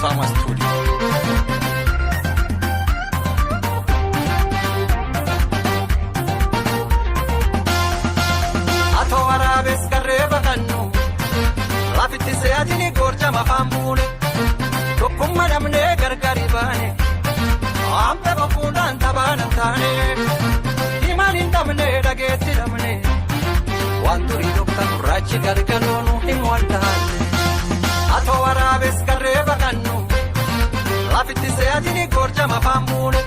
Sama Studio. Ato Arabes Kareba Kanu Lafiti Seadini Gorja Mafambule Tokum Madame Gargaribane Amta Bapundan Tabanantane Imanin Tamne Dageti Damne Wanturi Doktan Rachi Gargalonu in Wantane Ato Arabes Kareba Kanu Lafiti Seadini Gorja Mafambule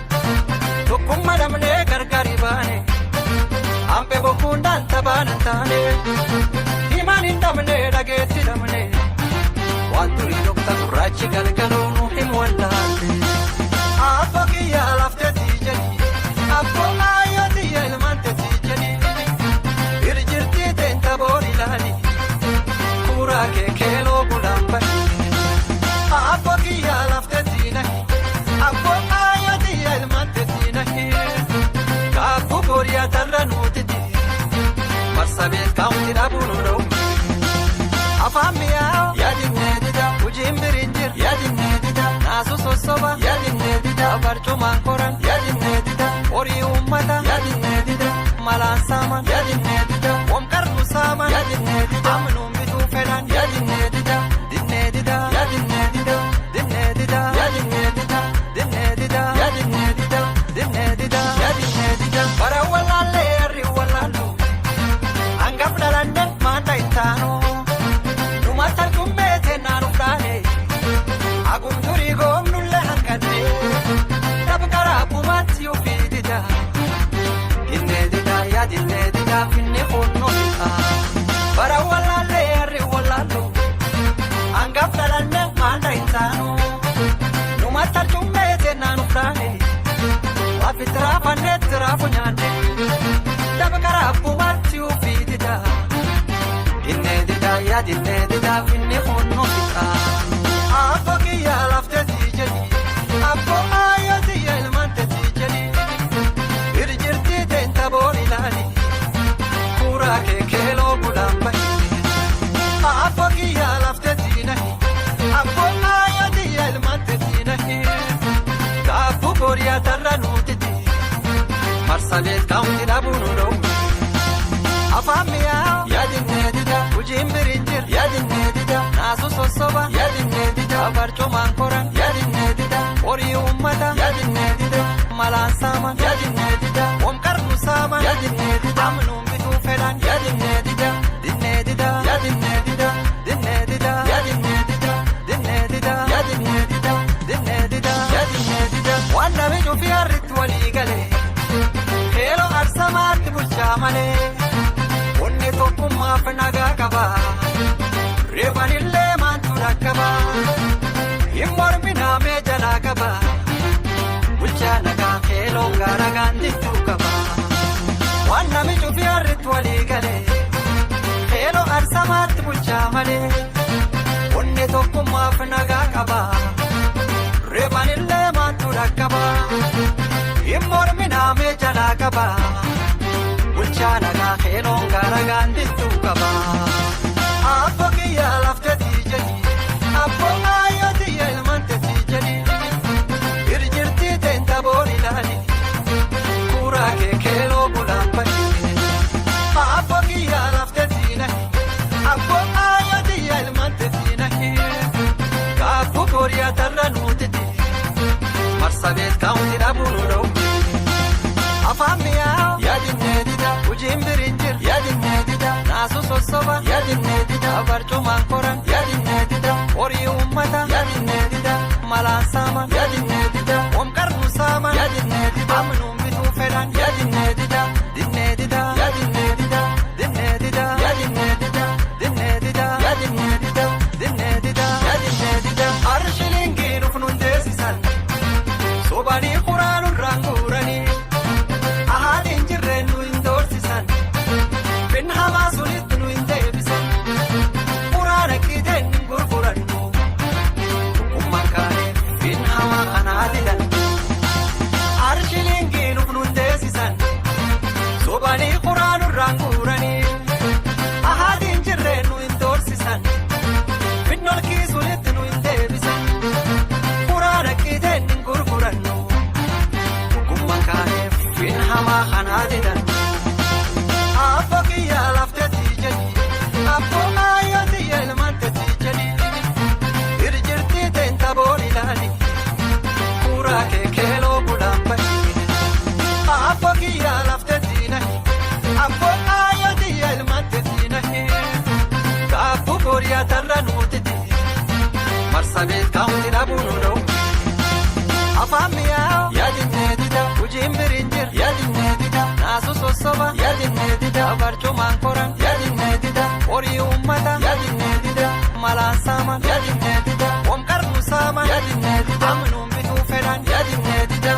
Tokum Madame Gargaribane Ampe Bapundan Tabanantane Imanin Tamne Dageti Damne Wanturi Doktan Rachi Gargalonu in Wantane Apokia lafte tijani Apoma yati elmante tijani Irjirti tenta borilani Kura ke kelo bulampai Apokia lafte tinahi Apoma yati elmante tinahi Kaku boria tarranutiti Marsabet kaunti dabunuro Afamia yadinedida Ujimbirinjir yadinedida Nasu sosoba yadinedida Barchuman koran yadinedida Ori ummata yadinedida Malan saman yadinedida Omkarnu saman yadinedida Amnum bitu fedan yadinedida Dinedida yadinedida Dinedida yadinedida Dinedida yadinedida Dinedida yadinedida Para walalle arri walalu Anggap dalande mata itano Numatal kumbete nanu frane Agum turi gom nulle hankane Tabkara pumati ufidida Dinedida ya dinedida finne khonno ita Bara walalle arri walalu Anggap dalande mata itano Numatal kumbete nanu frane Wafitra panetra punyane Tabkara pumati ufidida Dinedida ya dinedida finne khonno ita Apokia lafte tijani Apoma yati elmante tijani Irjirti tenta borilani Kura ke kelo bulambai Apokia lafte tinahi Apoma yati elmante tinahi Kapu boria tarranutiti Marsalet kaunti dabunuro Afamia yadinedida Ujimbirinjir yadinedida Nasu sosoba yadinedida Barchuman koran yadinedida Ori ummata yadinedida Malan saman yadinedida Omkarnu saman yadinedida Amnum bitu fedan yadinedida Dinedida yadinedida Dinedida yadinedida Dinedida yadinedida Dinedida yadinedida Wanna biju fi arrit waligale Khelo arsamat bulchamale Onni tokkumma fnaga kaba Revanille mantura kaba Immormina me jala kaba Bulchana ka khelo gara gandi tu kaba Wanna mi chufi arrit wali gale Khelo arsamat bulchamale Onni tokkumma fnaga kaba Revanille mantura kaba Immormina me jala kaba Bulchana ka khelo gara gandi tu kaba Apokia lafte tijani Apoma yati elmante tijani Irjirti tenta borilani Kura ke kelo bulambai Apokia lafte tinahi Apoma yati elmante tinahi Kapu boria tarranutiti Marsabet kaunti dabunuro Afamia yadinedida Ujimbirinjir yadinedida Nasu sosoba yadinedida Barchuman koran yadinedida Ori ummata yadinedida Malan saman yadinedida Omkarnu saman yadinedida Amnum bitu fedan yadinedida Dinedida yadinedida Dinedida yadinedida Dinedida yadinedida Dinedida yadinedida Arshilingi nufnun desisan Sobani Quranun rangurani Ahadin jirrenu indorsisan Bin hamasunit nu indebisan Qurana kiden gurgurannu Ummakane bin hama anadidan Arshilingi nufnun desisan Victoria tarra nuutiti Marsabit kaunti dhabuun dha'u Afaan mi'aawu yaadinnee dida Hojiin birinjir yaadinnee dida Naasu sossoba yaadinnee dida Barcumaan koran yaadinnee dida Horii uummata yaadinnee dida Malaan saaman yaadinnee dida Wamqarnu saaman yaadinnee dida Amnuun bituu fedhan yaadinnee dida